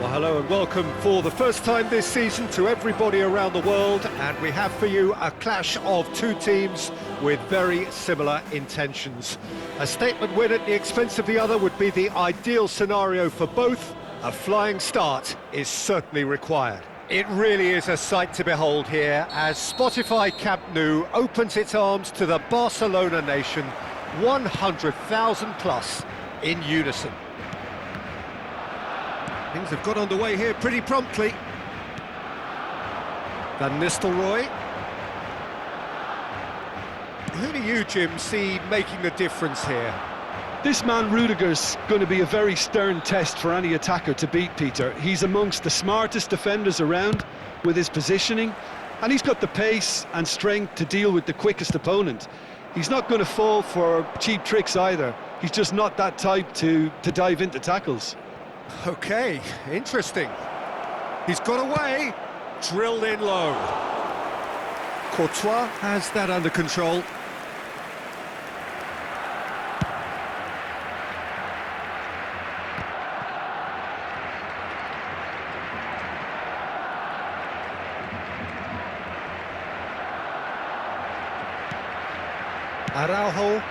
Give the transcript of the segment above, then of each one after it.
Well, hello and welcome for the first time this season to everybody around the world, and we have for you a clash of two teams with very similar intentions. A statement win at the expense of the other would be the ideal scenario for both. A flying start is certainly required. It really is a sight to behold here as Spotify Camp Nou opens its arms to the Barcelona nation, 100,000 plus in unison. Things have got underway here pretty promptly. Van Nistelrooy. Who do you, Jim, see making the difference here? This man Rudiger's going to be a very stern test for any attacker to beat, Peter. He's amongst the smartest defenders around with his positioning, and he's got the pace and strength to deal with the quickest opponent. He's not going to fall for cheap tricks either. He's just not that type to dive into tackles. Okay, interesting. He's got away, drilled in low. Courtois has that under control. Araujo.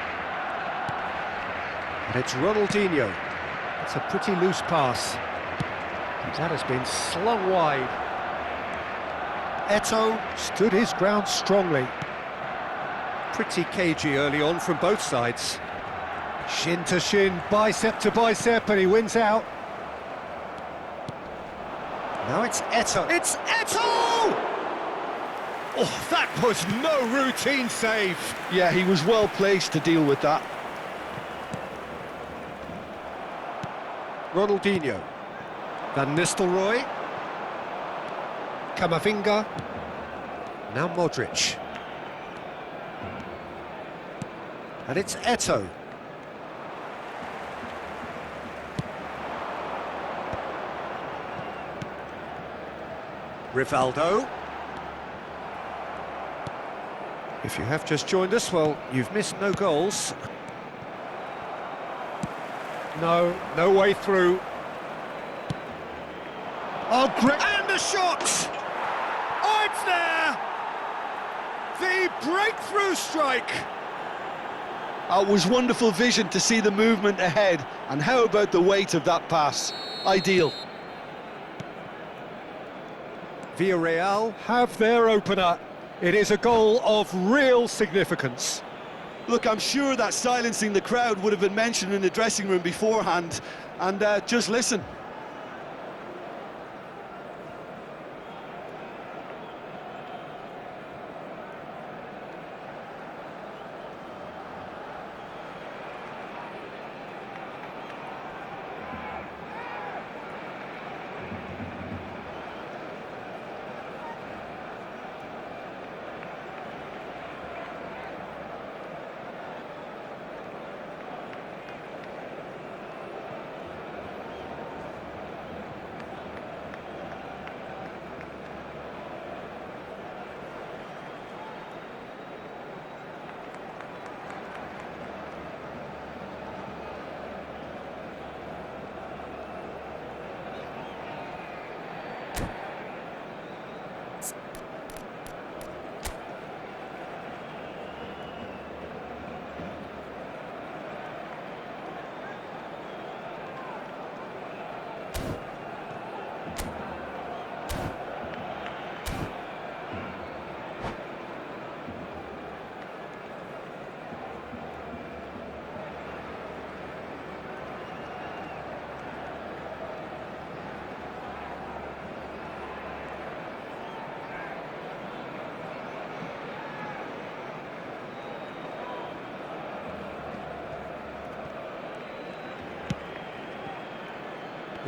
And it's Ronaldinho. It's a pretty loose pass. That has been slung wide. Eto'o stood his ground strongly. Pretty cagey early on from both sides. Shin to shin, bicep to bicep, and he wins out. Now it's Eto'o. It's Eto'o! Oh, that was no routine save. Yeah, he was well placed to deal with that. Ronaldinho. Van Nistelrooy. Camavinga. Now Modric. And it's Eto'o. Rivaldo. If you have just joined us, well, you've missed no goals. No way through. Oh, great! And the shot! Oh, it's there! The breakthrough strike! It was wonderful vision to see the movement ahead, and how about the weight of that pass? Ideal. Villarreal have their opener. It is a goal of real significance. Look, I'm sure that silencing the crowd would have been mentioned in the dressing room beforehand, and just listen.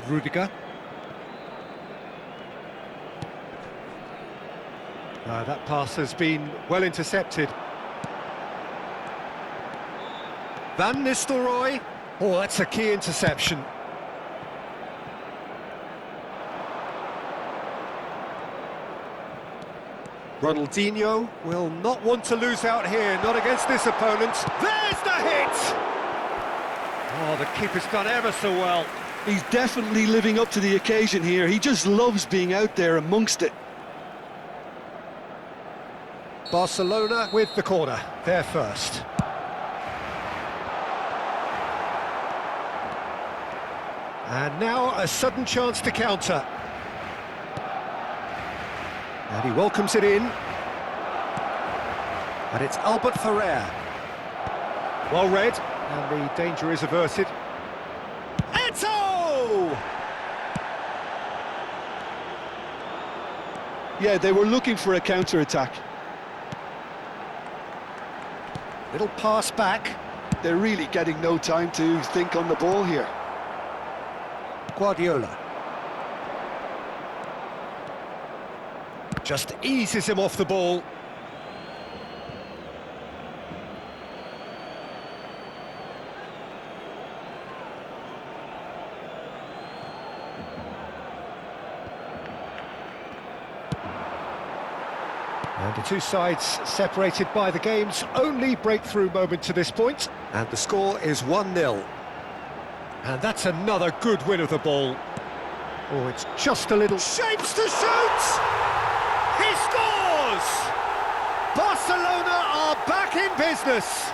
Rudiger. That pass has been well intercepted. Van Nistelrooy. Oh, that's a key interception. Ronaldinho will not want to lose out here, not against this opponent. There's the hit! Oh, the keeper's done ever so well. He's definitely living up to the occasion here. He just loves being out there amongst it. Barcelona with the corner, they're first. And now a sudden chance to counter. And he welcomes it in. And it's Albert Ferrer. Well read, and the danger is averted. Eto! Yeah, they were looking for a counter-attack. Little pass back. They're really getting no time to think on the ball here. Guardiola. Just eases him off the ball. And the two sides separated by the game's only breakthrough moment to this point. And the score is 1-0. And that's another good win of the ball. Oh, it's just a little... Shapes to shoot! He scores! Barcelona are back in business.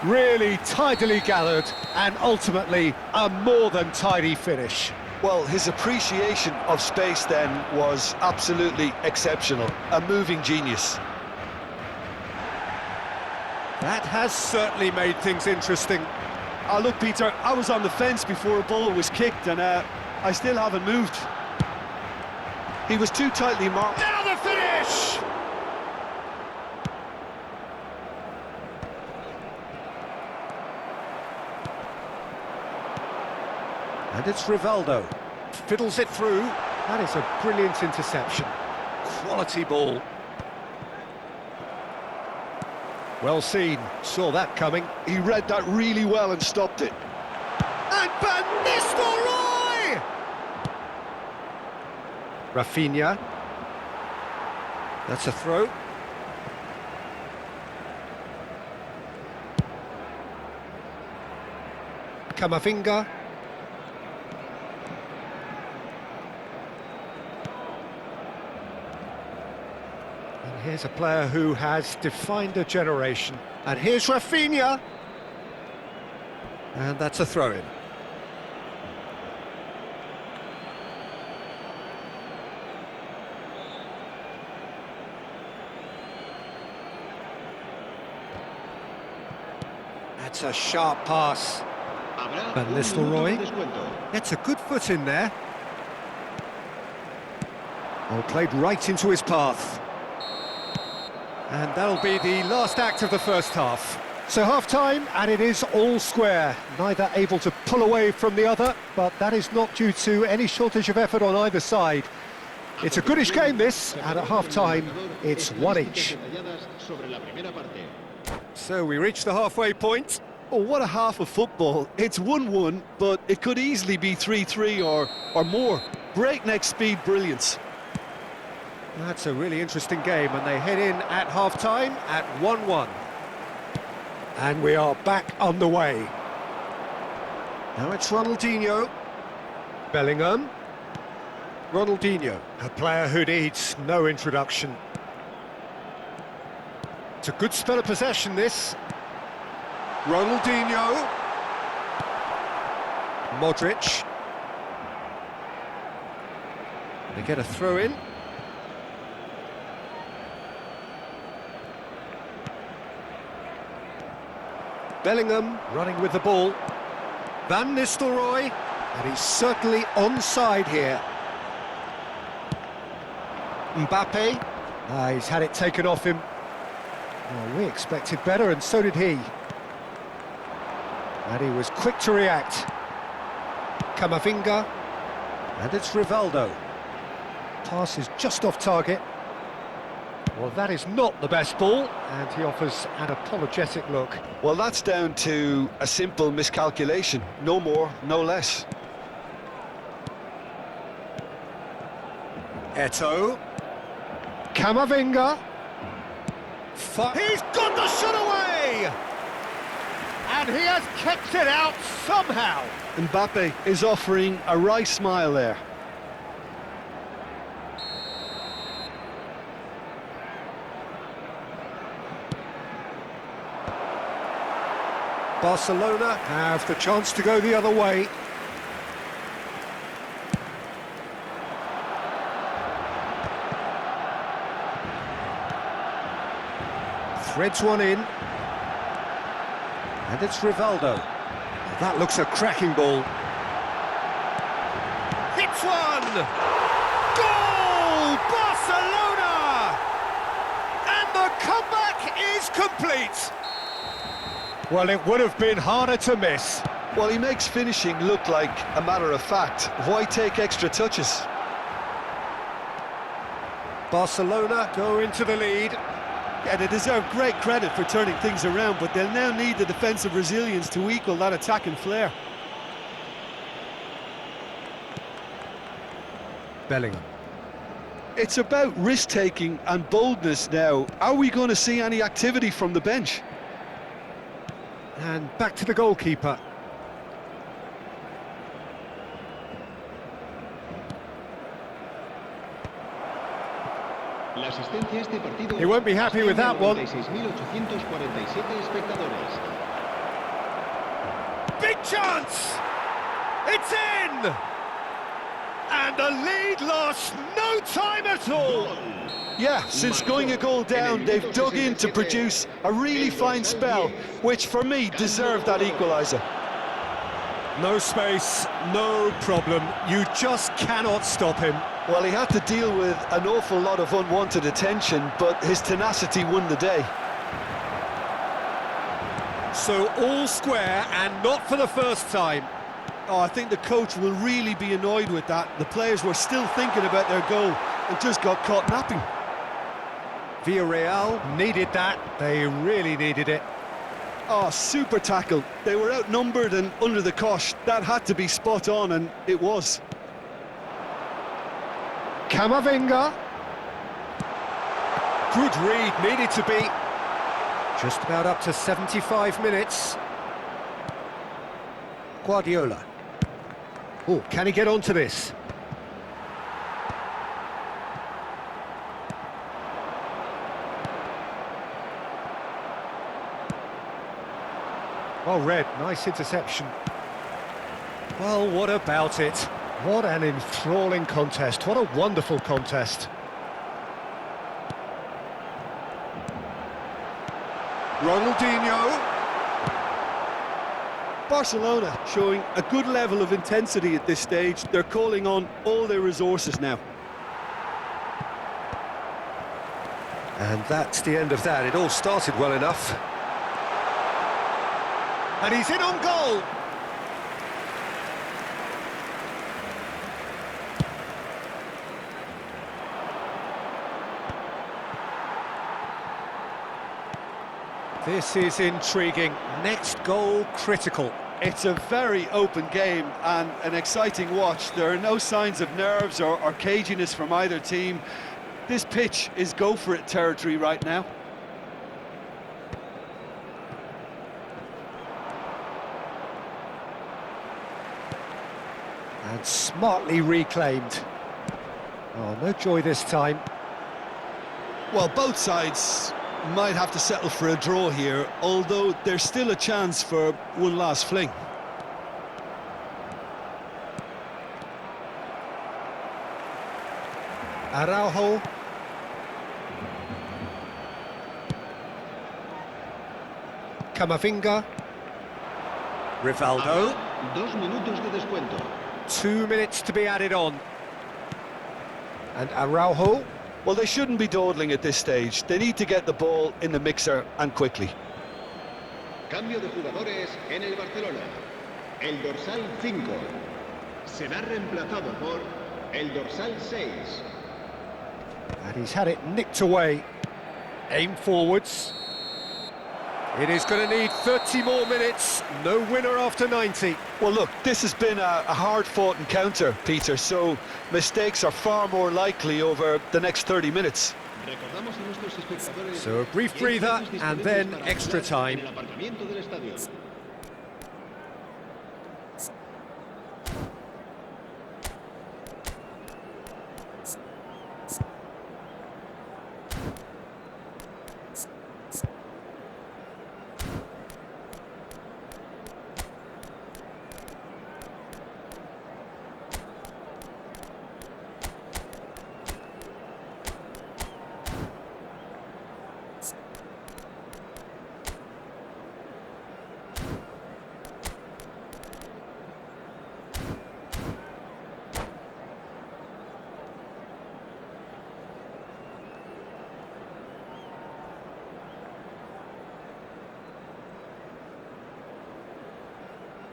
Really tidily gathered, and ultimately a more than tidy finish. Well, his appreciation of space then was absolutely exceptional. A moving genius. That has certainly made things interesting. Look, Peter, I was on the fence before a ball was kicked, and I still haven't moved. He was too tightly marked. Now the finish! And it's Rivaldo. Fiddles it through. That is a brilliant interception. Quality ball. Well seen. Saw that coming. He read that really well and stopped it. And Van Nistelrooy! Rafinha. That's a throw. Camavinga. And here's a player who has defined a generation. And here's Rafinha. And that's a throw-in. That's a sharp pass. Van Nistelrooy gets a good foot in there. Well, played right into his path. And that'll be the last act of the first half. So half-time, and it is all square. Neither able to pull away from the other, but that is not due to any shortage of effort on either side. It's a goodish game, this, and at half-time, it's one each. So we reach the halfway point. Oh, what a half of football. It's 1-1, but it could easily be 3-3 or more. Breakneck speed brilliance. That's a really interesting game, and they head in at half-time at 1-1. And we are back on the way. Now it's Ronaldinho. Bellingham. Ronaldinho, a player who needs no introduction. It's a good spell of possession, this. Ronaldinho. Modric. They get a throw-in. Bellingham running with the ball. Van Nistelrooy, and he's certainly onside here. Mbappe, he's had it taken off him. Well, we expected better, and so did he. And he was quick to react. Camavinga, and it's Rivaldo. Pass is just off target. Well, that is not the best ball, and he offers an apologetic look. Well, that's down to a simple miscalculation. No more, no less. Eto. Camavinga. He's got the shot away! And he has kept it out somehow. Mbappe is offering a wry smile there. Barcelona have the chance to go the other way. Threads one in. And it's Rivaldo. That looks a cracking ball. Hits one! Goal! Barcelona! And the comeback is complete. Well, it would have been harder to miss. Well, he makes finishing look like a matter of fact. Why take extra touches? Barcelona go into the lead. Yeah, they deserve great credit for turning things around, but they'll now need the defensive resilience to equal that attacking flair. Bellingham. It's about risk-taking and boldness now. Are we going to see any activity from the bench? And back to the goalkeeper. He won't be happy with that one. Big chance! It's in! And the lead lost no time at all! Yeah, since going a goal down, they've dug in to produce a really fine spell, which for me deserved that equaliser. No space, no problem. You just cannot stop him. Well, he had to deal with an awful lot of unwanted attention, but his tenacity won the day. So all square, and not for the first time. Oh, I think the coach will really be annoyed with that. The players were still thinking about their goal and just got caught napping. Villarreal needed that. They really needed it. Oh, super tackle. They were outnumbered and under the cosh. That had to be spot on, and it was. Camavinga. Good read, needed to be. Just about up to 75 minutes. Guardiola. Oh, can he get onto this? Well read, nice interception. Well, what about it? What an enthralling contest, what a wonderful contest. Ronaldinho. Barcelona showing a good level of intensity at this stage. They're calling on all their resources now. And that's the end of that. It all started well enough. And he's in on goal. This is intriguing. Next goal critical. It's a very open game and an exciting watch. There are no signs of nerves or caginess from either team. This pitch is go-for-it territory right now. And smartly reclaimed. Oh, no joy this time. Well, both sides might have to settle for a draw here, although there's still a chance for one last fling. Araujo. Camavinga. Rivaldo. 2 minutos de descuento. 2 minutes to be added on. And Araujo. Well, they shouldn't be dawdling at this stage. They need to get the ball in the mixer and quickly. Cambio de jugadores en el Barcelona. El dorsal 5 será reemplazado por el dorsal 6. And he's had it nicked away. Aim forwards. It is going to need 30 more minutes. No winner after 90. Well, look, this has been a hard-fought encounter, Peter, so mistakes are far more likely over the next 30 minutes. So a brief breather and then extra time.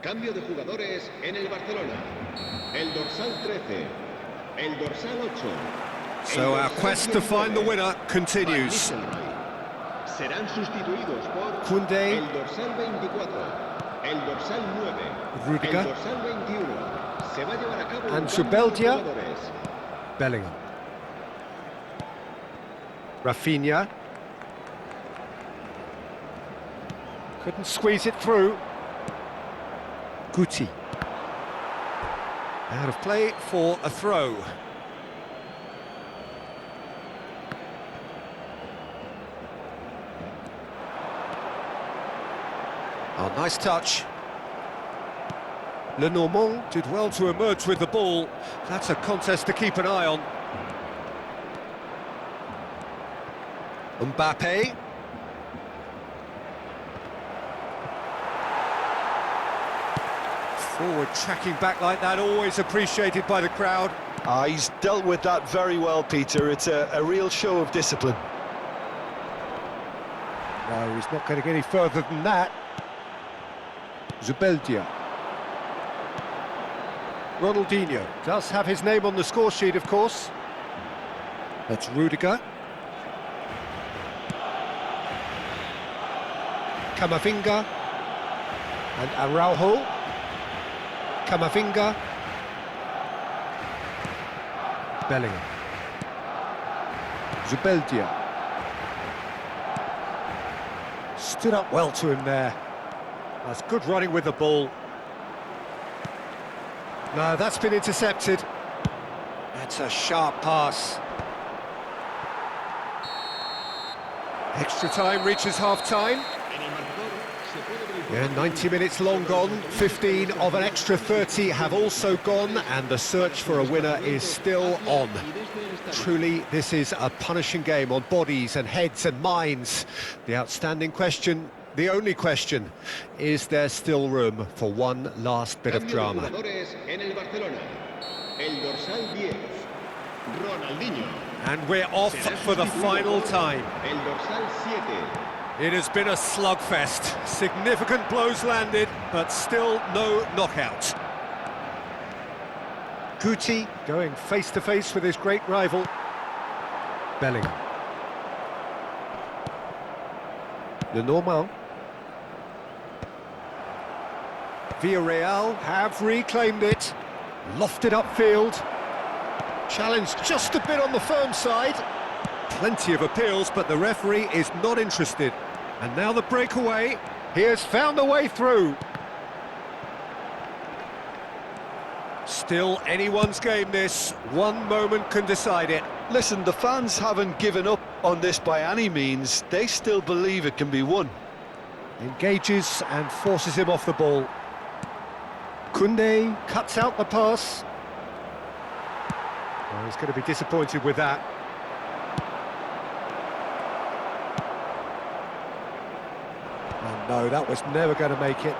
Cambio de jugadores en el Barcelona. El dorsal 13. El dorsal 8. So our quest to find the winner continues. Serán sustituidos por Koundé. el dorsal 24, el dorsal 9, Rudiger. el dorsal 21. Se va a llevar a cabo un And cambio de Zubeldia. jugadores. Bellingham. Rafinha. Couldn't squeeze it through. Guti. Out of play for a throw. Oh, nice touch. Lenormand did well to emerge with the ball. That's a contest to keep an eye on. Mbappe. Forward tracking back like that, always appreciated by the crowd. He's dealt with that very well, Peter. It's a real show of discipline. No, he's not going to get any further than that. Zubeldia. Ronaldinho does have his name on the score sheet, of course. That's Rudiger. Camavinga. And Araujo. Camavinga. Bellingham. Zubeldia. Stood up well to him there. That's good running with the ball. No, that's been intercepted. That's a sharp pass. Extra time reaches half-time. Yeah, 90 minutes long gone, 15 of an extra 30 have also gone, and the search for a winner is still on. Truly, this is a punishing game on bodies and heads and minds. The outstanding question, the only question, is there still room for one last bit of drama? And we're off for the final time. It has been a slugfest. Significant blows landed, but still no knockout. Guti going face-to-face with his great rival. Bellingham. Lenormand. Villarreal have reclaimed it. Lofted upfield. Challenged just a bit on the firm side. Plenty of appeals, but the referee is not interested. And now the breakaway. He has found a way through. Still anyone's game this. One moment can decide it. Listen, the fans haven't given up on this by any means. They still believe it can be won. Engages and forces him off the ball. Koundé cuts out the pass. Oh, he's going to be disappointed with that. Oh no, that was never going to make it.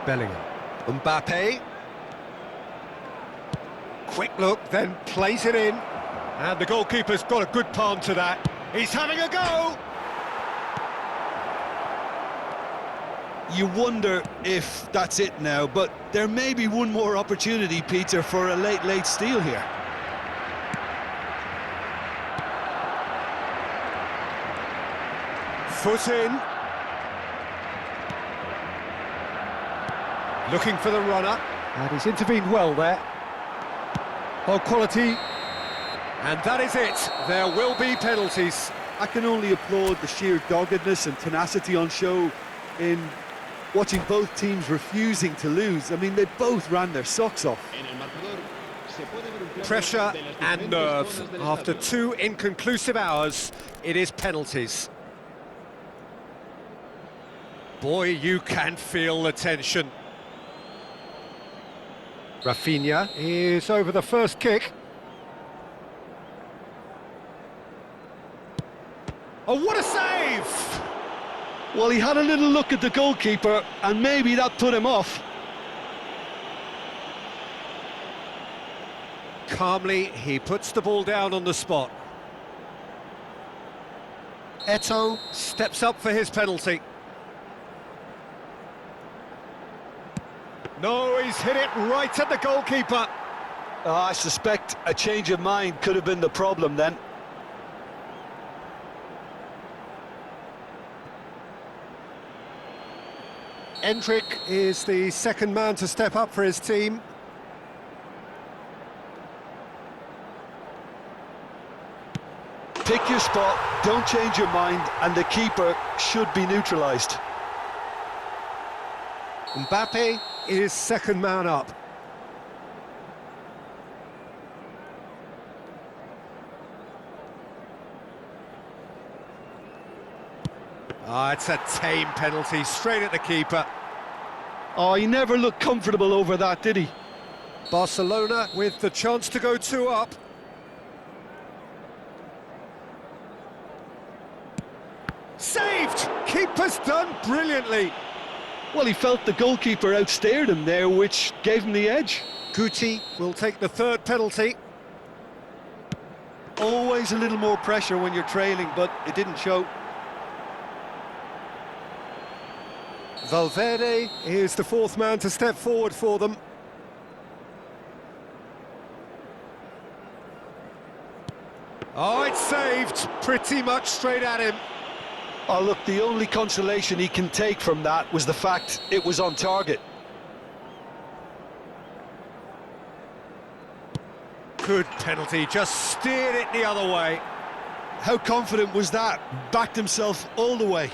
Bellingham. Mbappe. Quick look, then plays it in. And the goalkeeper's got a good palm to that. He's having a go! You wonder if that's it now, but there may be one more opportunity, Peter, for a late steal here. Foot in. Looking for the runner. And he's intervened well there. Oh, quality. And that is it. There will be penalties. I can only applaud the sheer doggedness and tenacity on show in watching both teams refusing to lose. I mean, they both ran their socks off. Pressure and nerve. After 2 inconclusive hours, it is penalties. Boy, you can feel the tension. Rafinha is over the first kick. Oh, what a save! Well, he had a little look at the goalkeeper, and maybe that put him off. Calmly, he puts the ball down on the spot. Eto'o steps up for his penalty. No, he's hit it right at the goalkeeper. I suspect a change of mind could have been the problem then. Endrick is the second man to step up for his team. Pick your spot, don't change your mind, and the keeper should be neutralised. Mbappe is second man up. It's a tame penalty, straight at the keeper. Oh, he never looked comfortable over that, did he? Barcelona with the chance to go 2 up. Saved! Keeper's done brilliantly. Well, he felt the goalkeeper outstared him there, which gave him the edge. Guti will take the third penalty. Always a little more pressure when you're trailing, but it didn't show. Valverde is the fourth man to step forward for them. Oh, it's saved, pretty much straight at him. Oh, look, the only consolation he can take from that was the fact it was on target. Good penalty, just steered it the other way. How confident was that? Backed himself all the way.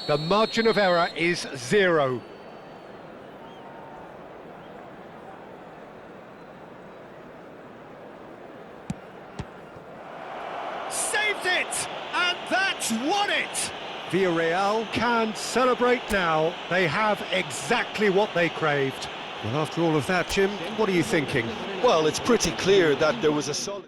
The margin of error is 0. Saved it! And that's won it! Villarreal can celebrate now. They have exactly what they craved. Well, after all of that, Jim, what are you thinking? Well, it's pretty clear that there was a solid...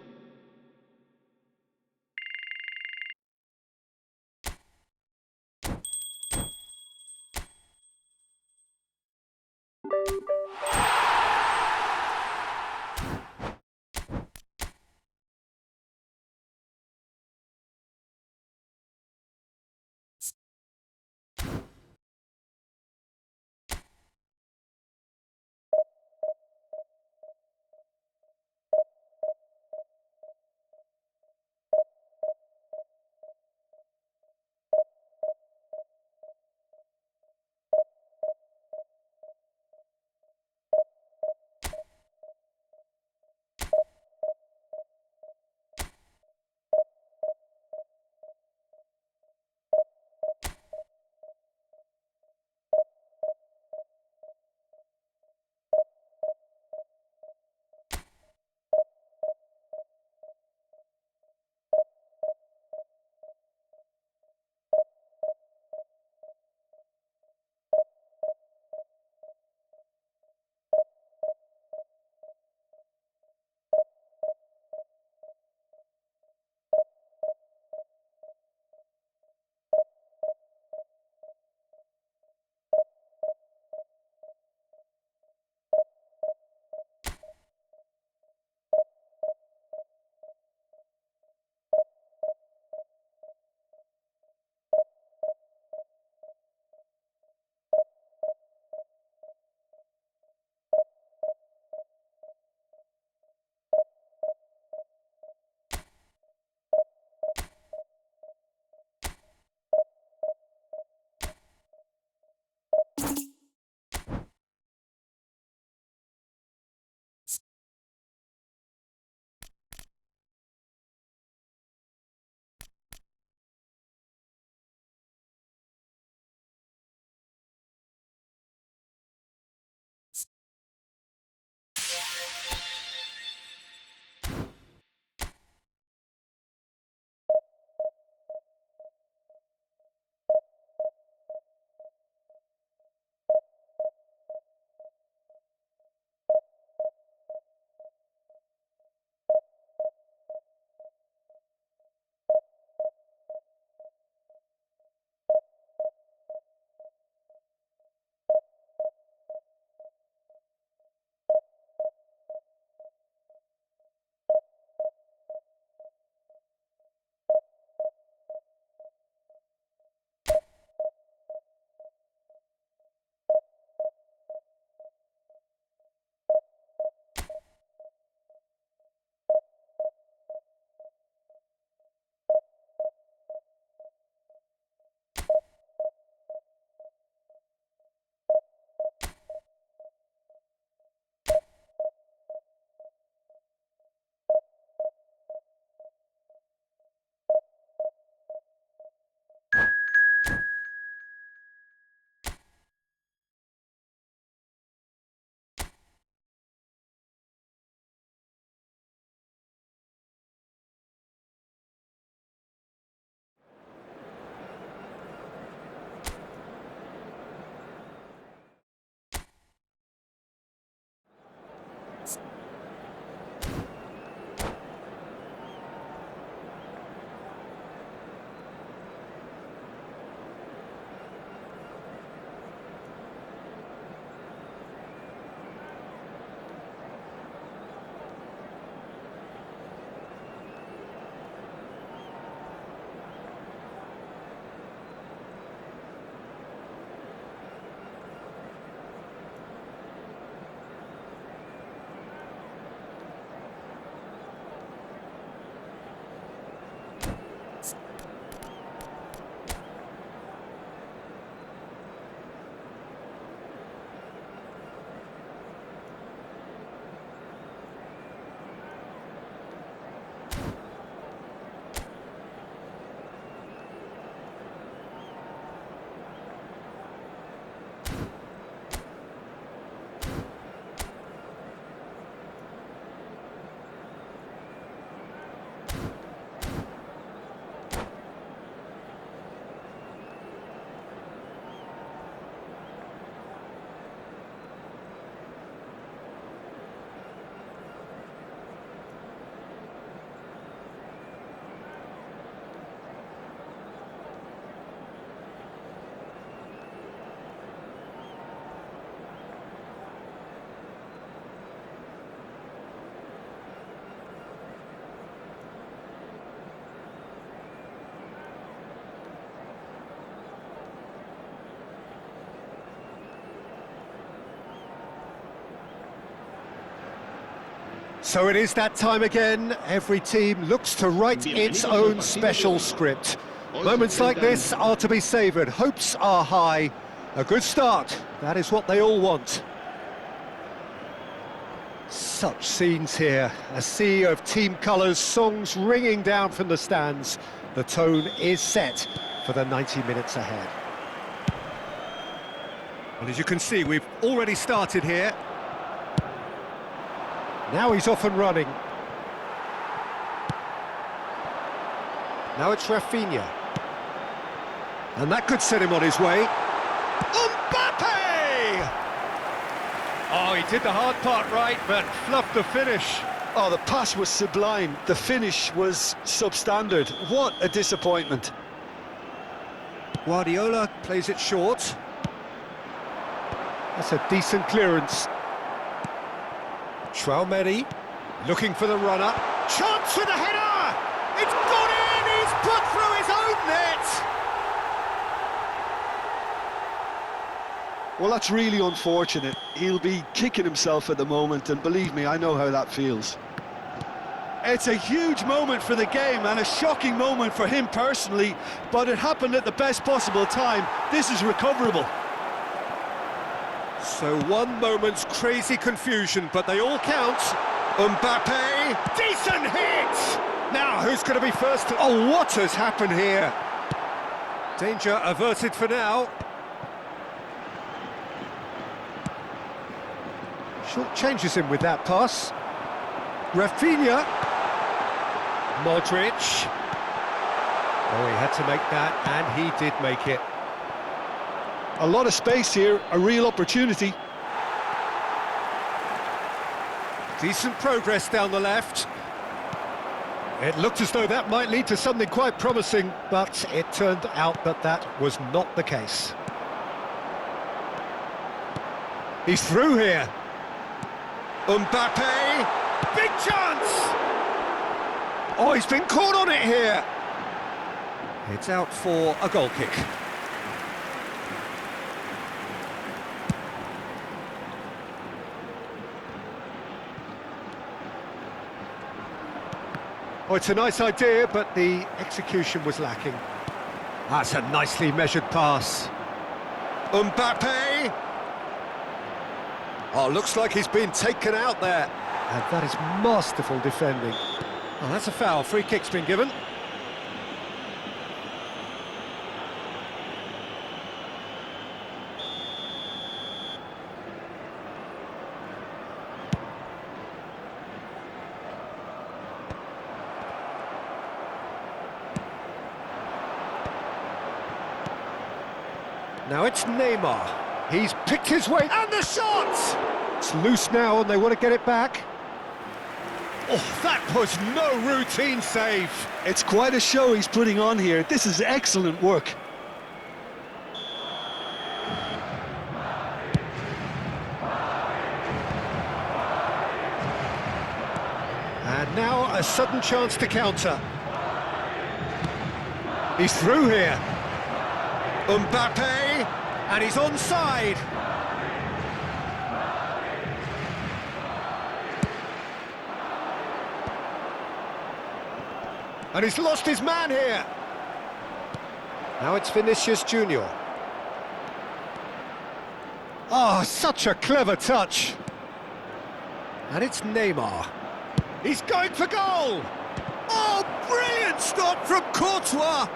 So it is that time again. Every team looks to write its own special script. Moments like this are to be savoured. Hopes are high. A good start. That is what they all want. Such scenes here. A sea of team colours, songs ringing down from the stands. The tone is set for the 90 minutes ahead. Well, as you can see, we've already started here. Now he's off and running. Now it's Rafinha. And that could set him on his way. Mbappe! Oh, he did the hard part right, but fluffed the finish. Oh, the pass was sublime. The finish was substandard. What a disappointment. Guardiola plays it short. That's a decent clearance. Traumeri looking for the runner. Chance with a header! It's gone in! He's put through his own net! Well, that's really unfortunate. He'll be kicking himself at the moment, and believe me, I know how that feels. It's a huge moment for the game and a shocking moment for him personally, but it happened at the best possible time. This is recoverable. So one moment's crazy confusion, but they all count. Mbappe, decent hit! Now, who's going to be first? Oh, what has happened here? Danger averted for now. Short changes him with that pass. Rafinha. Modric. Oh, he had to make that, and he did make it. A lot of space here, a real opportunity. Decent progress down the left. It looked as though that might lead to something quite promising, but it turned out that that was not the case. He's through here. Mbappe, big chance! Oh, he's been caught on it here. It's out for a goal kick. Oh, it's a nice idea, but the execution was lacking. That's a nicely measured pass. Mbappe! Oh, looks like he's been taken out there. And that is masterful defending. Oh, that's a foul. Free kick's been given. Now it's Neymar. He's picked his way, and the shot! It's loose now, and they want to get it back. Oh, that was no routine save. It's quite a show he's putting on here. This is excellent work. And now a sudden chance to counter. He's through here. Mbappe, and he's onside. And he's lost his man here. Now it's Vinicius Junior. Oh, such a clever touch. And it's Neymar. He's going for goal. Oh, brilliant stop from Courtois.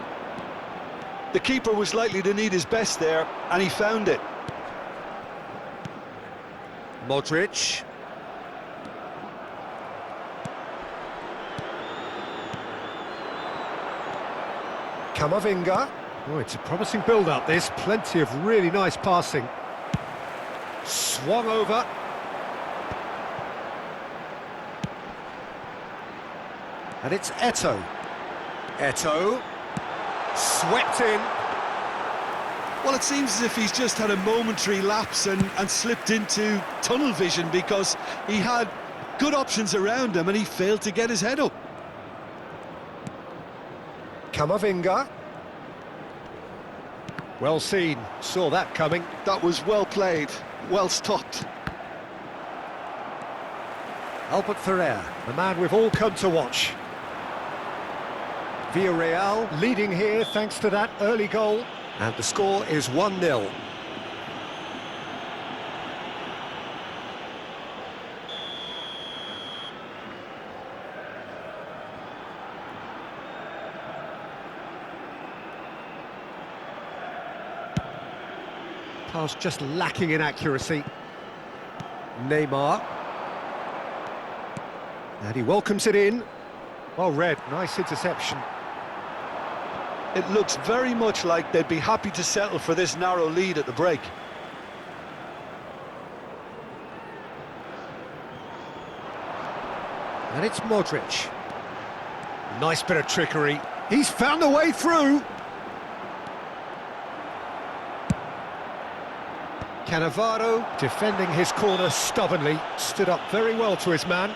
The keeper was likely to need his best there, and he found it. Modric. Camavinga. Oh, it's a promising build-up, this. Plenty of really nice passing. Swung over. And it's Eto'o. Eto'o. Swept in. Well, it seems as if he's just had a momentary lapse and slipped into tunnel vision, because he had good options around him and he failed to get his head up. Camavinga. Well seen, saw that coming. That was well played, well stopped. Albert Ferrer, the man we've all come to watch. Villarreal leading here thanks to that early goal. And the score is 1-0. Pass just lacking in accuracy. Neymar. And he welcomes it in. Well read, nice interception. It looks very much like they'd be happy to settle for this narrow lead at the break. And it's Modric. Nice bit of trickery. He's found a way through. Cannavaro defending his corner stubbornly, stood up very well to his man.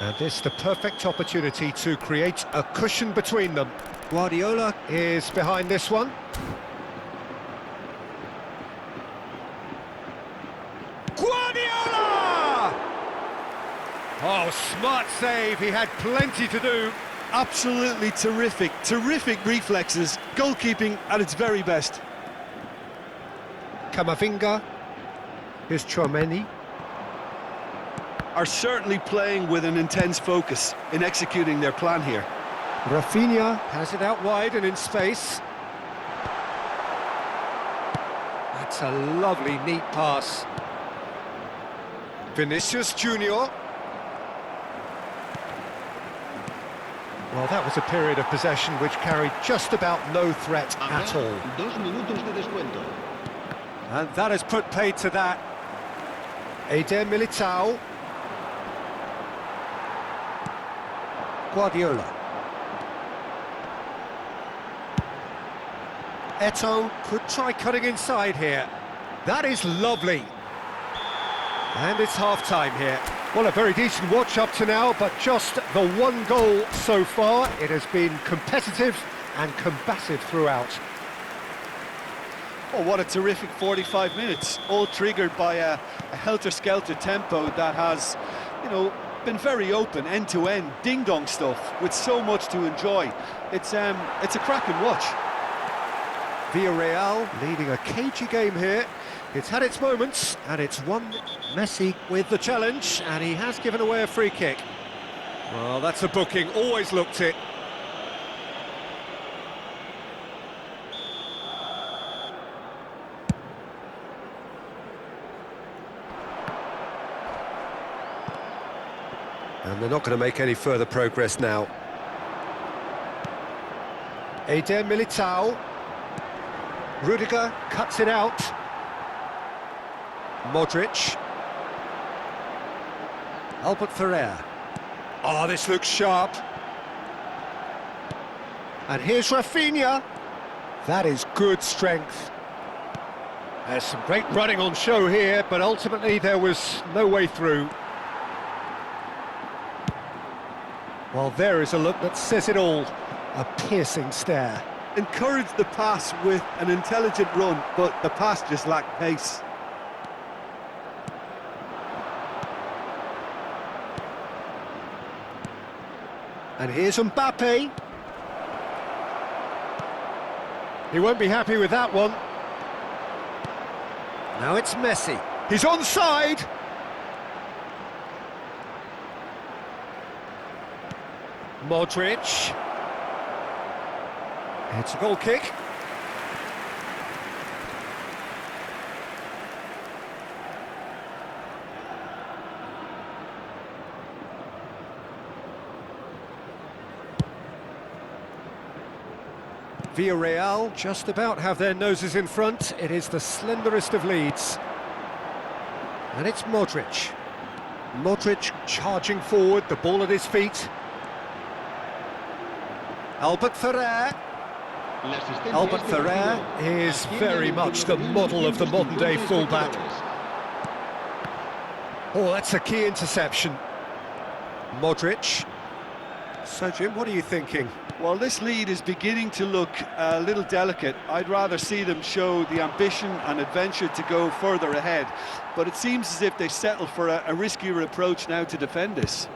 And this the perfect opportunity to create a cushion between them. Guardiola is behind this one. Guardiola! Oh, smart save, he had plenty to do. Absolutely terrific, terrific reflexes, goalkeeping at its very best. Camavinga, here's Chouameni. Are certainly playing with an intense focus in executing their plan here. Rafinha has it out wide and in space. That's a lovely, neat pass. Vinicius Junior. Well, that was a period of possession which carried just about no threat at all. 2 minutos de descuento. And that has put paid to that. Eder Militao. Guardiola. Eto'o could try cutting inside here. That is lovely. And it's half-time here. Well, a very decent watch up to now, but just the one goal so far. It has been competitive and combative throughout. Oh, what a terrific 45 minutes, all triggered by a helter-skelter tempo that has, you know, been very open, end-to-end, ding-dong stuff, with so much to enjoy. It's a cracking watch. Villarreal leading a cagey game here. It's had its moments, and it's won. Messi with the challenge, and he has given away a free kick. Well, that's a booking, always looked it. And they're not going to make any further progress now. Eder Militao. Rudiger cuts it out. Modric. Albert Ferrer. Oh, this looks sharp. And here's Rafinha. That is good strength. There's some great running on show here, but ultimately there was no way through. Well, there is a look that says it all. A piercing stare. Encouraged the pass with an intelligent run, but the pass just lacked pace. And here's Mbappe. He won't be happy with that one. Now it's Messi. He's onside. Modric. It's a goal kick. Villarreal just about have their noses in front. It is the slenderest of leads. And it's Modric. Modric charging forward, the ball at his feet. Albert Ferrer. Albert Ferrer is very much the model of the modern-day fullback. Oh, that's a key interception. Modric. So, Jim, what are you thinking? Well, this lead is beginning to look a little delicate. I'd rather see them show the ambition and adventure to go further ahead. But it seems as if they settle for a riskier approach now to defend this.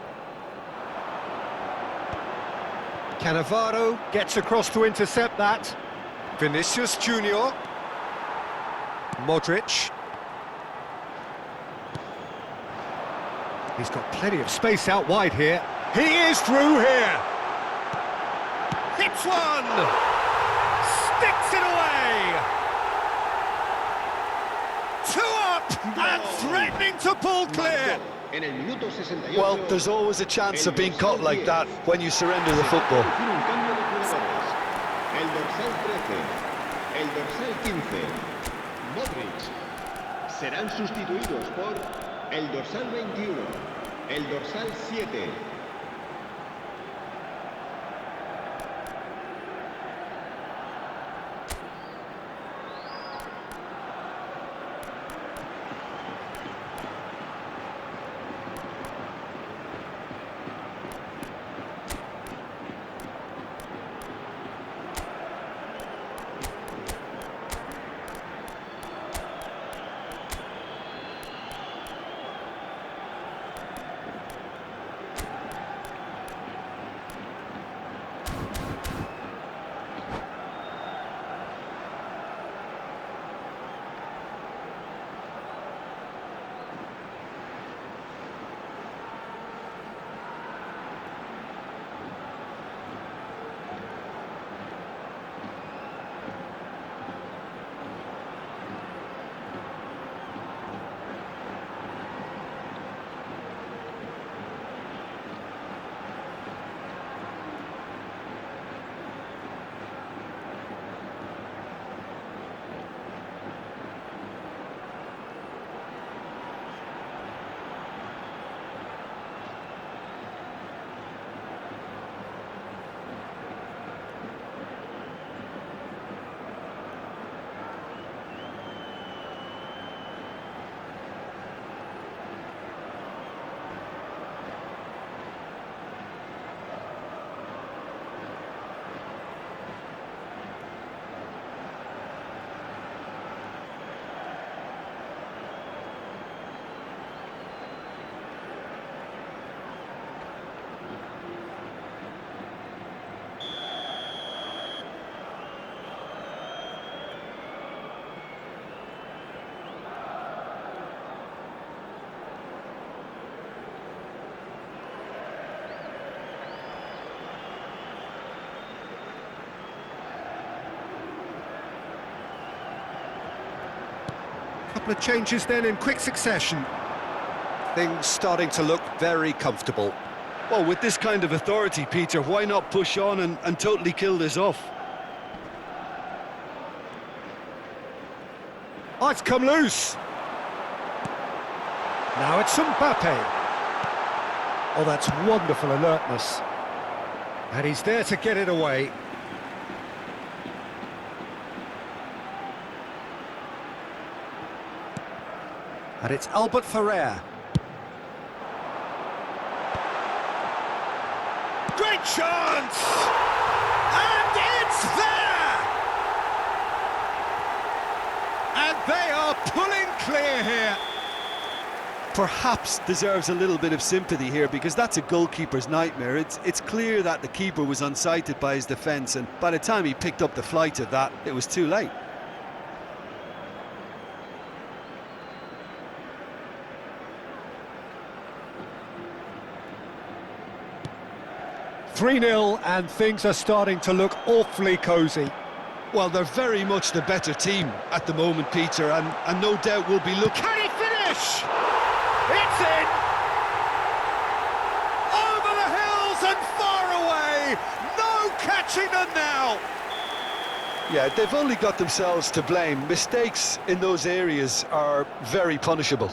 Cannavaro gets across to intercept that. Vinicius Junior. Modric. He's got plenty of space out wide here. He is through here. Hits one. Sticks it away. Two up and threatening to pull clear. En el minuto 68. Well, there's always a chance of being caught like that when you surrender the football. Un cambio de jugadores. El dorsal 13, el dorsal 15, Modric. Serán sustituidos por el dorsal 21, el dorsal 7. Couple of changes then in quick succession. Things starting to look very comfortable. Well, with this kind of authority, Peter, why not push on and totally kill this off? Oh, it's come loose. Now it's Mbappe. Oh, that's wonderful alertness. And he's there to get it away. And it's Albert Ferrer. Great chance! And it's there! And they are pulling clear here. Perhaps deserves a little bit of sympathy here, because that's a goalkeeper's nightmare. It's clear that the keeper was unsighted by his defence, and by the time he picked up the flight of that, it was too late. "3-0 and things are starting to look awfully cosy. Well, they're very much the better team at the moment, Peter, and no doubt will be looking... Can he finish? It's in! Over the hills and far away! No catching them now! Yeah, they've only got themselves to blame. Mistakes in those areas are very punishable.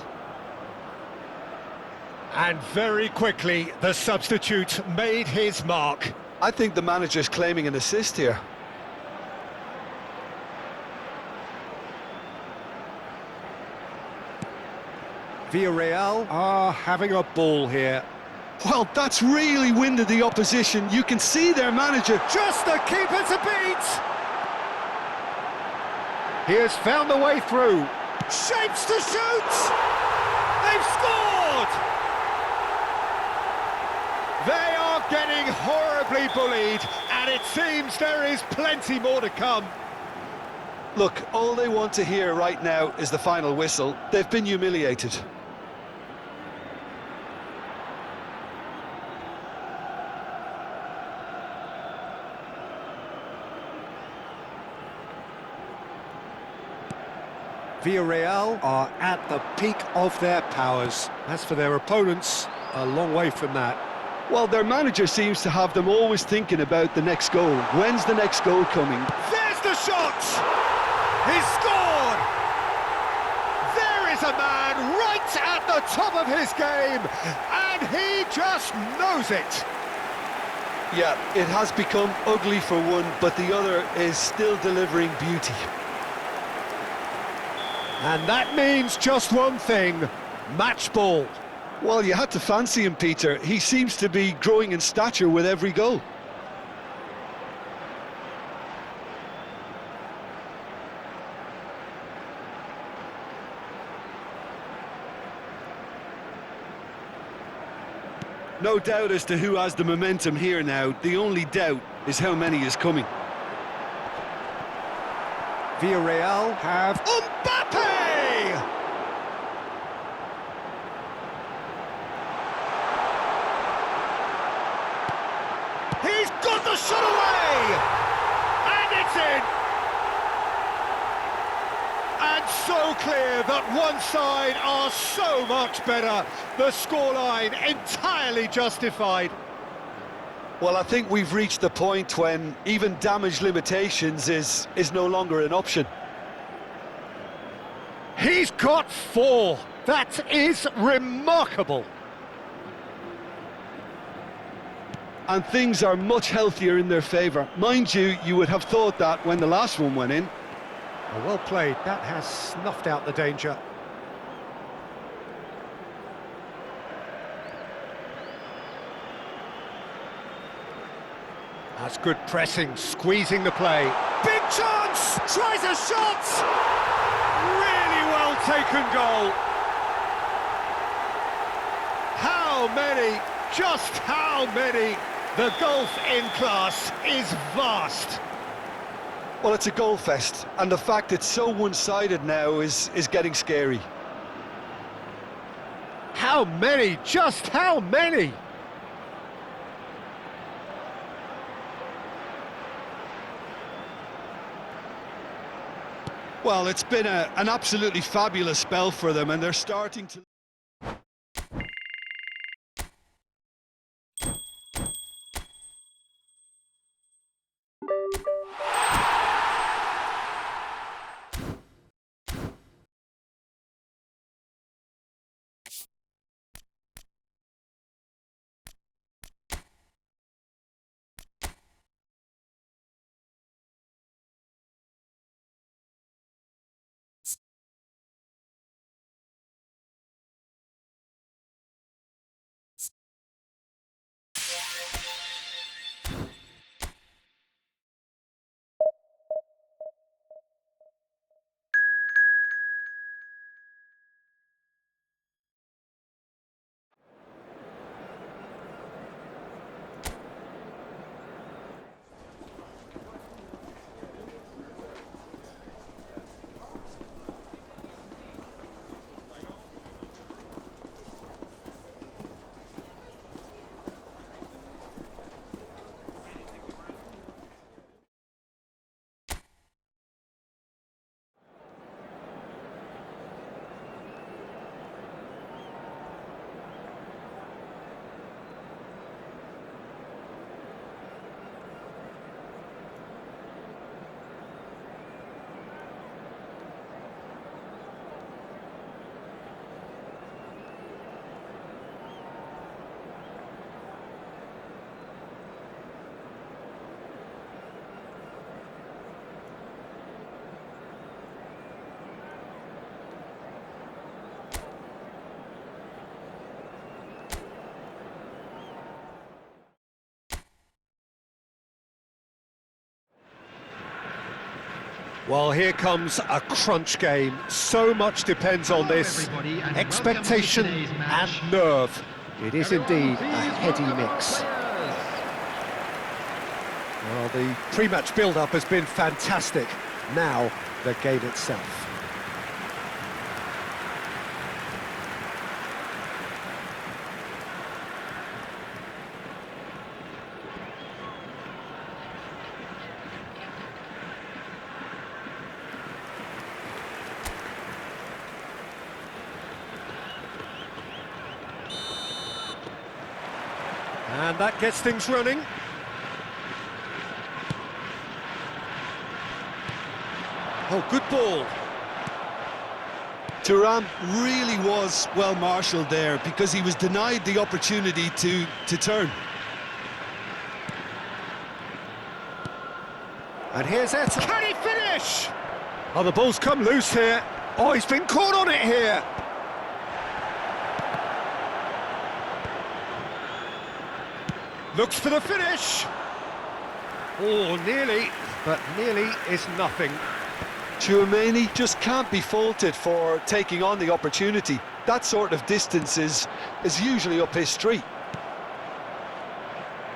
And very quickly, the substitute made his mark. I think the manager's claiming an assist here. Villarreal are having a ball here. Well, that's really winded the opposition. You can see their manager. Just the keeper to beat! He has found the way through. Shapes to shoot! They've scored! They are getting horribly bullied, and it seems there is plenty more to come. Look, all they want to hear right now is the final whistle. They've been humiliated. Villarreal are at the peak of their powers. As for their opponents, a long way from that. Well, their manager seems to have them always thinking about the next goal. When's the next goal coming? There's the shot! He's scored! There is a man right at the top of his game, and he just knows it. Yeah, it has become ugly for one, but the other is still delivering beauty. And that means just one thing, match ball. Well, you had to fancy him, Peter. He seems to be growing in stature with every goal. No doubt as to who has the momentum here now. The only doubt is how many is coming. Villarreal have Mbappe! He's got the shot away! And it's in! And so clear that one side are so much better. The scoreline entirely justified. Well, I think we've reached the point when even damage limitations is no longer an option. He's got 4. That is remarkable. And things are much healthier in their favour. Mind you, you would have thought that when the last one went in. Oh, well played. That has snuffed out the danger. That's good pressing, squeezing the play. Big chance! Tries a shot! Really well taken goal. How many? Just how many? The gulf in class is vast. Well, it's a goal fest, and the fact it's so one-sided now is getting scary. How many? Just how many? Well, it's been an absolutely fabulous spell for them, and they're starting to... Well, here comes a crunch game. So much depends on this. Expectation and nerve. It is indeed a heady mix. Well, the pre-match build-up has been fantastic. Now, the game itself. And that gets things running. Oh, good ball. Thuram really was well marshalled there because he was denied the opportunity to turn. And here's Eto'o. Can he finish? Oh, the ball's come loose here. Oh, he's been caught on it here. Looks for the finish. Oh, nearly, but nearly is nothing. Tchouaméni just can't be faulted for taking on the opportunity. That sort of distance is usually up his street.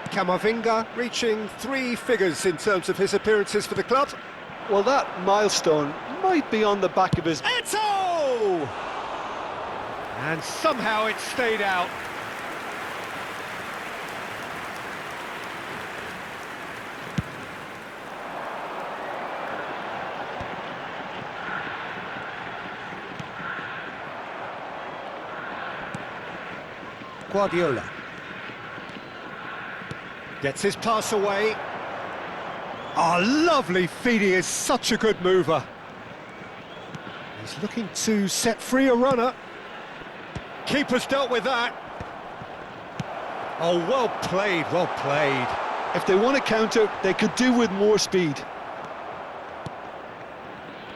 Camavinga reaching 3 figures in terms of his appearances for the club. Well, that milestone might be on the back of his... Eto'o! And somehow it stayed out. Guardiola gets his pass away. Oh, lovely feed. He is such a good mover. He's looking to set free a runner. Keeper's dealt with that. Oh, well played, well played. If they want to counter, they could do with more speed.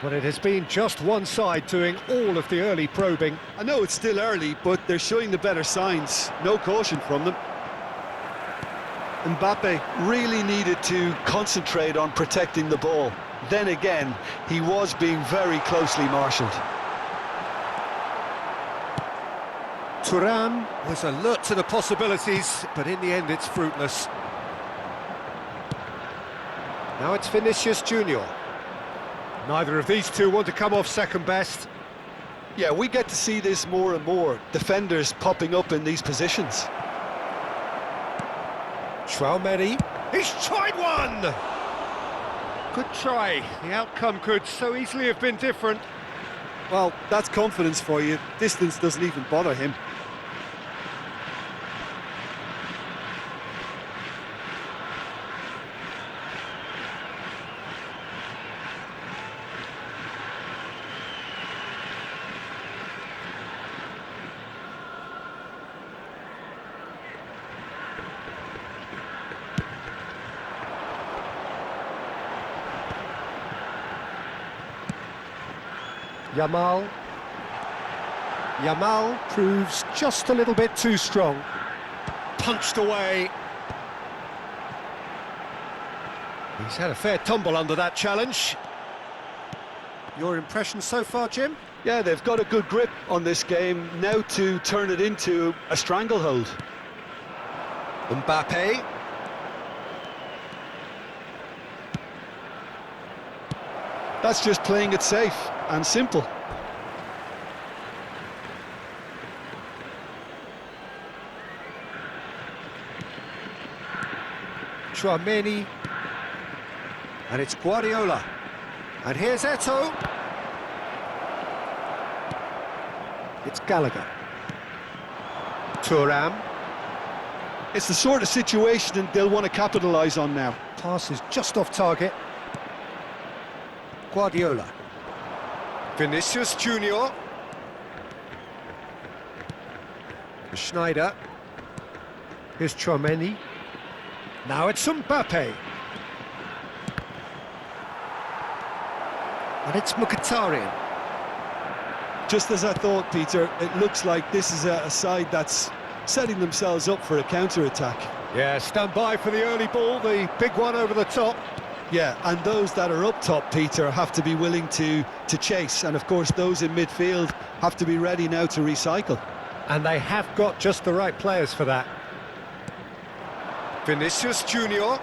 But it has been just one side doing all of the early probing. I know it's still early, but they're showing the better signs. No caution from them. Mbappe really needed to concentrate on protecting the ball. Then again, he was being very closely marshalled. Thuram was alert to the possibilities, but in the end it's fruitless. Now it's Vinicius Junior. Neither of these two want to come off second best. Yeah, we get to see this more and more. Defenders popping up in these positions. Tchouaméni, he's tried one! Good try. The outcome could so easily have been different. Well, that's confidence for you. Distance doesn't even bother him. Yamal proves just a little bit too strong. Punched away. He's had a fair tumble under that challenge. Your impression so far, Jim? Yeah, they've got a good grip on this game, now to turn it into a stranglehold. Mbappe. That's just playing it safe and simple. Tchouaméni. And it's Guardiola. And here's Eto'o. It's Gallagher. Thuram. It's the sort of situation they'll want to capitalise on now. Pass is just off target. Guardiola. Vinicius Junior. Schneider. Here's Tchouaméni. Now it's Mbappe. And it's Mkhitaryan. Just as I thought, Peter, it looks like this is a side that's setting themselves up for a counter-attack. Yeah, stand by for the early ball, the big one over the top. Yeah, and those that are up top, Peter, have to be willing to chase. And of course, those in midfield have to be ready now to recycle. And they have got just the right players for that. Vinicius Junior.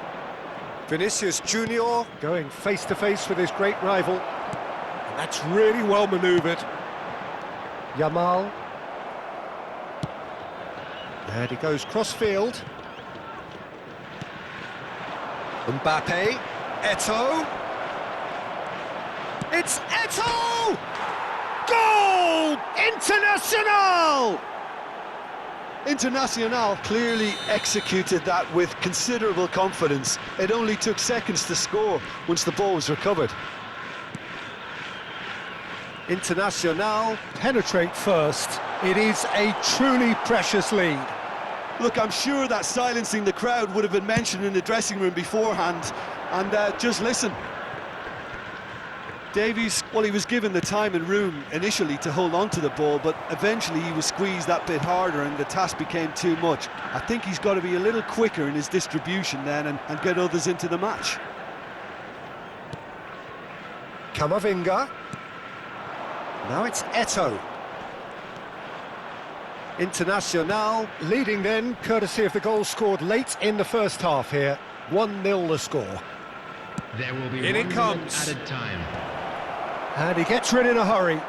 Vinicius Junior going face-to-face with his great rival. And that's really well manoeuvred. Yamal. And he goes cross-field. Mbappe. Eto'o. It's Eto'o! Goal! Internacional! Internacional clearly executed that with considerable confidence. It only took seconds to score once the ball was recovered. Internacional penetrate first. It is a truly precious lead. Look, I'm sure that silencing the crowd would have been mentioned in the dressing room beforehand. And just listen. Davies, well, he was given the time and room initially to hold on to the ball, but eventually he was squeezed that bit harder and the task became too much. I think he's got to be a little quicker in his distribution then and get others into the match. Camavinga. Now it's Eto'o. Internacional leading then, courtesy of the goal scored late in the first half here. 1-0 the score. There will be In it 1 minute comes. added time. And he gets rid in a hurry.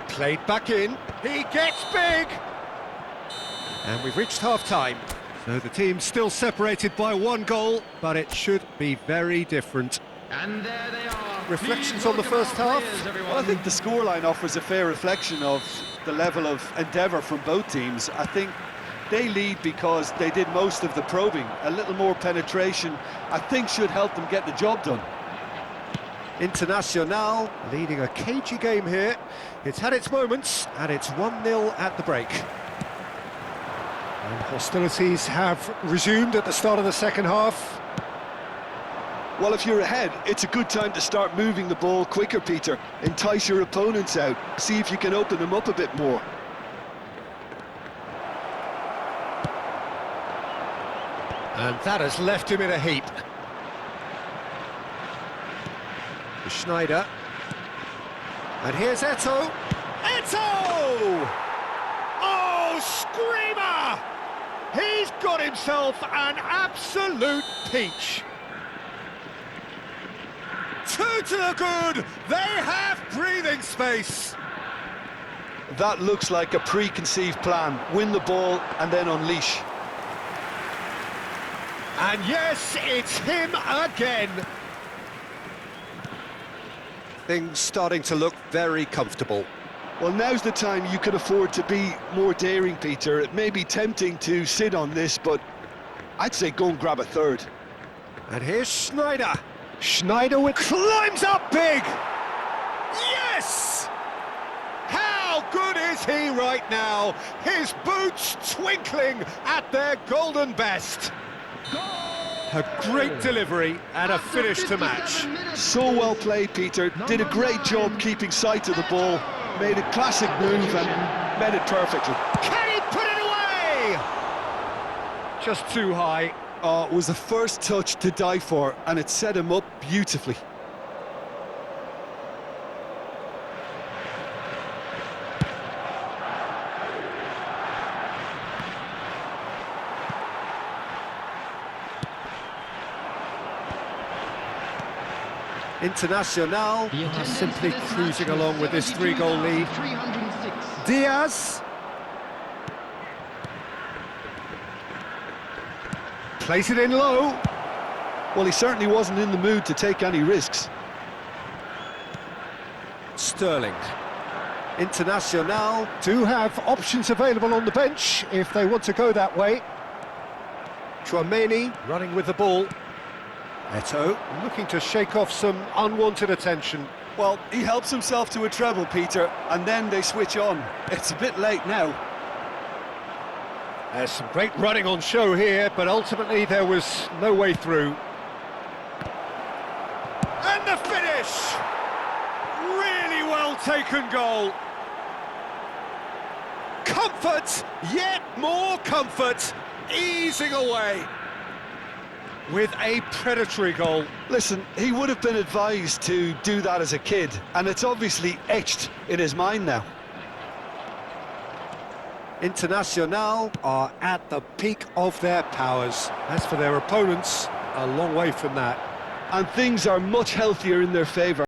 Played back in. He gets big! And we've reached half-time. So the team's still separated by 1 goal, but it should be very different. And there they are. Reflections on the first half? Well, I think the scoreline offers a fair reflection of the level of endeavour from both teams. I think they lead because they did most of the probing. A little more penetration, I think, should help them get the job done. Internacional leading a cagey game here. It's had its moments, and it's 1-0 at the break. And hostilities have resumed at the start of the second half. Well, if you're ahead, it's a good time to start moving the ball quicker, Peter. Entice your opponents out. See if you can open them up a bit more. And that has left him in a heap. Schneider. And here's Eto'o. Eto'o! Oh, screamer! He's got himself an absolute peach. 2 to the good. They have breathing space. That looks like a preconceived plan. Win the ball and then unleash. And yes, it's him again. Things starting to look very comfortable. Well, now's the time you can afford to be more daring, Peter. It may be tempting to sit on this, but I'd say go and grab a third. And here's Schneider. Schneider climbs up big. Yes! How good is he right now? His boots twinkling at their golden best. A great delivery and a finish to match. So well played, Peter. Did a great job keeping sight of the ball. Made a classic move and made it perfectly. Can he put it away? Just too high. Oh, it was the first touch to die for, and it set him up beautifully. Internacional simply cruising along with this 3-goal lead. Diaz. Plays it in low. Well, he certainly wasn't in the mood to take any risks. Sterling. Internacional do have options available on the bench if they want to go that way. Chouameni running with the ball. Eto'o looking to shake off some unwanted attention. Well, he helps himself to a treble, Peter, and then they switch on. It's a bit late now. There's some great running on show here, but ultimately there was no way through. And the finish! Really well taken goal. Comfort, yet more comfort, easing away. with a predatory goal. Listen, he would have been advised to do that as a kid, and it's obviously etched in his mind now. Internacional are at the peak of their powers. As for their opponents, a long way from that. And things are much healthier in their favour.